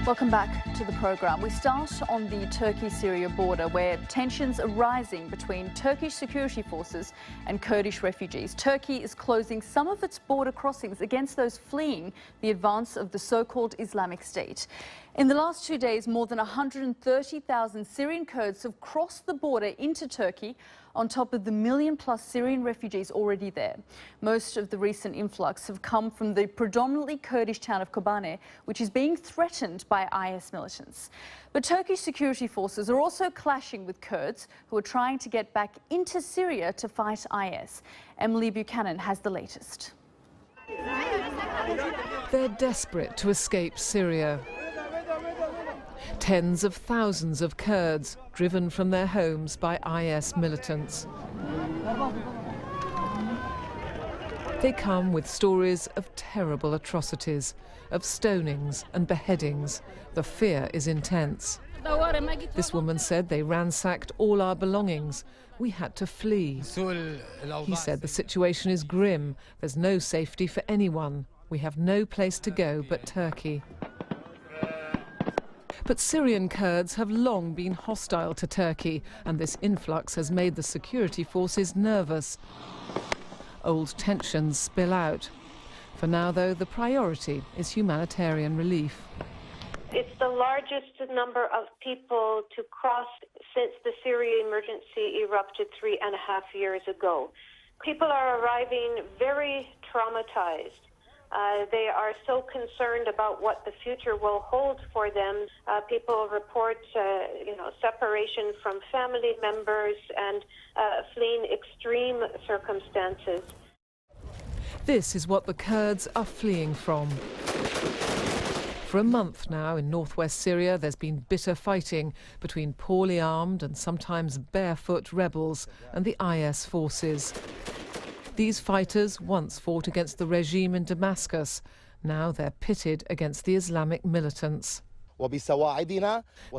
Welcome back to the programme. We start on the Turkey-Syria border, where tensions are rising between Turkish security forces and Kurdish refugees. Turkey is closing some of its border crossings against those fleeing the advance of the so-called Islamic State. In the last 2 days, more than 130,000 Syrian Kurds have crossed the border into Turkey, on top of the million-plus Syrian refugees already there. Most of the recent influx have come from the predominantly Kurdish town of Kobane, which is being threatened by IS militants. But Turkish security forces are also clashing with Kurds who are trying to get back into Syria to fight IS. Emily Buchanan has the latest. They're desperate to escape Syria. Tens of thousands of Kurds driven from their homes by IS militants. They come with stories of terrible atrocities, of stonings and beheadings. The fear is intense. This woman said they ransacked all our belongings. We had to flee. He said the situation is grim. There's no safety for anyone. We have no place to go but Turkey. But Syrian Kurds have long been hostile to Turkey, and this influx has made the security forces nervous. Old tensions spill out. For now, though, the priority is humanitarian relief. It's the largest number of people to cross since the Syria emergency erupted 3.5 years ago. People are arriving very traumatized. They are so concerned about what the future will hold for them. People report, separation from family members and fleeing extreme circumstances. This is what the Kurds are fleeing from. For a month now in northwest Syria, there's been bitter fighting between poorly armed and sometimes barefoot rebels and the IS forces. These fighters once fought against the regime in Damascus. Now they're pitted against the Islamic militants.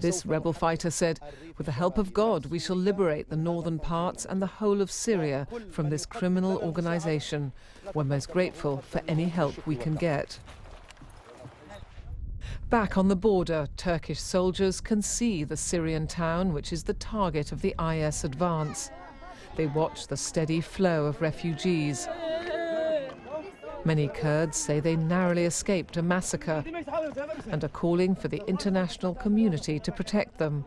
This rebel fighter said, "With the help of God, we shall liberate the northern parts and the whole of Syria from this criminal organization. We're most grateful for any help we can get." Back on the border, Turkish soldiers can see the Syrian town, which is the target of the IS advance. They watch the steady flow of refugees. Many Kurds say they narrowly escaped a massacre and are calling for the international community to protect them.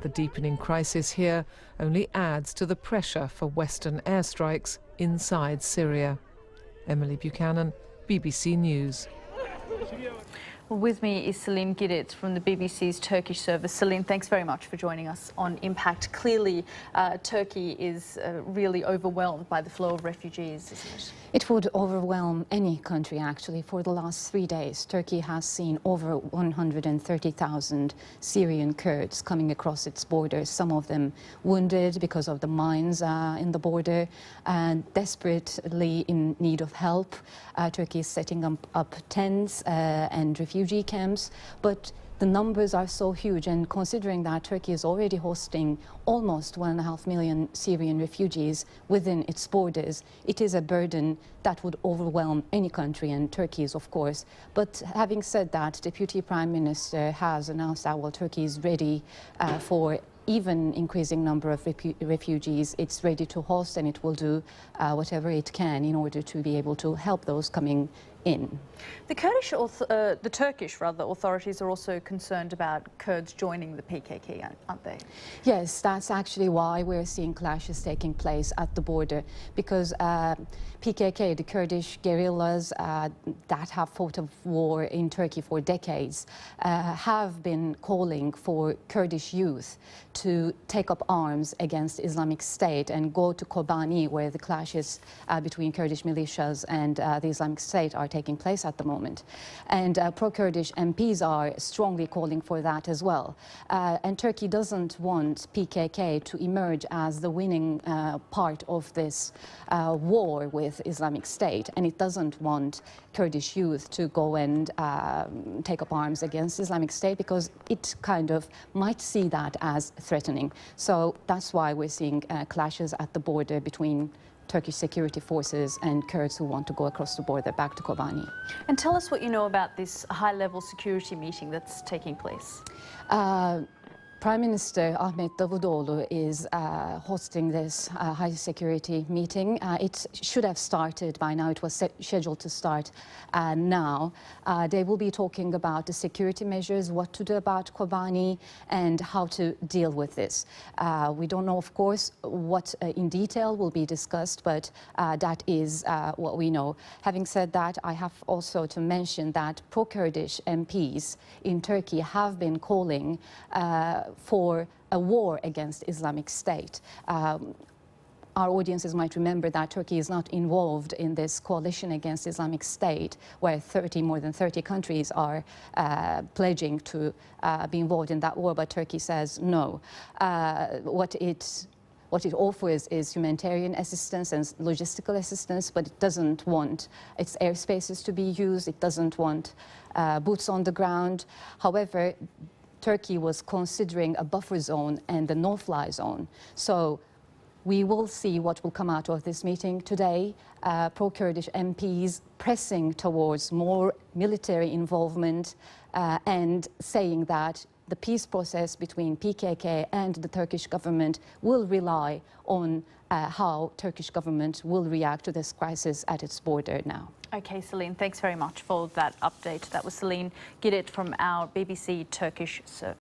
The deepening crisis here only adds to the pressure for Western airstrikes inside Syria. Emily Buchanan, BBC News. Well, with me is Celine Giddit from the BBC's Turkish service. Celine, thanks very much for joining us on Impact. Clearly, Turkey is really overwhelmed by the flow of refugees, isn't it? It would overwhelm any country, actually. For the last 3 days, Turkey has seen over 130,000 Syrian Kurds coming across its borders, some of them wounded because of the mines in the border, and desperately in need of help. Turkey is setting up tents and refugee camps, but the numbers are so huge, and considering that Turkey is already hosting almost 1.5 million Syrian refugees within its borders, it is a burden that would overwhelm any country, and Turkey is, of course. But having said that, Deputy Prime Minister has announced that Turkey is ready for even increasing number of refugees. It's ready to host, and it will do whatever it can in order to be able to help those coming in. The Turkish authorities are also concerned about Kurds joining the PKK, aren't they? Yes, that's actually why we're seeing clashes taking place at the border, because PKK, the Kurdish guerrillas that have fought a war in Turkey for decades, have been calling for Kurdish youth to take up arms against Islamic State and go to Kobani, where the clashes between Kurdish militias and the Islamic State are taking place at the moment. And pro-Kurdish MPs are strongly calling for that as well. And Turkey doesn't want PKK to emerge as the winning part of this war with Islamic State, and it doesn't want Kurdish youth to go and take up arms against Islamic State, because it kind of might see that as threatening. So that's why we're seeing clashes at the border between Turkish security forces and Kurds who want to go across the border back to Kobani. And tell us what you know about this high-level security meeting that's taking place. Prime Minister Ahmet Davutoğlu is hosting this high security meeting. It should have started by now. It was scheduled to start now. They will be talking about the security measures, what to do about Kobani, and how to deal with this. We don't know, of course, what in detail will be discussed, but that is what we know. Having said that, I have also to mention that pro-Kurdish MPs in Turkey have been calling for a war against Islamic State. Our audiences might remember that Turkey is not involved in this coalition against Islamic State, where more than 30 countries are pledging to be involved in that war, but Turkey says no. What it offers is humanitarian assistance and logistical assistance, but it doesn't want its airspaces to be used. It doesn't want boots on the ground. However, Turkey was considering a buffer zone and a no-fly zone. So we will see what will come out of this meeting today. Pro-Kurdish MPs pressing towards more military involvement and saying that the peace process between PKK and the Turkish government will rely on how Turkish government will react to this crisis at its border now. Okay, Celine, thanks very much for that update. That was Celine Gidit from our BBC Turkish service.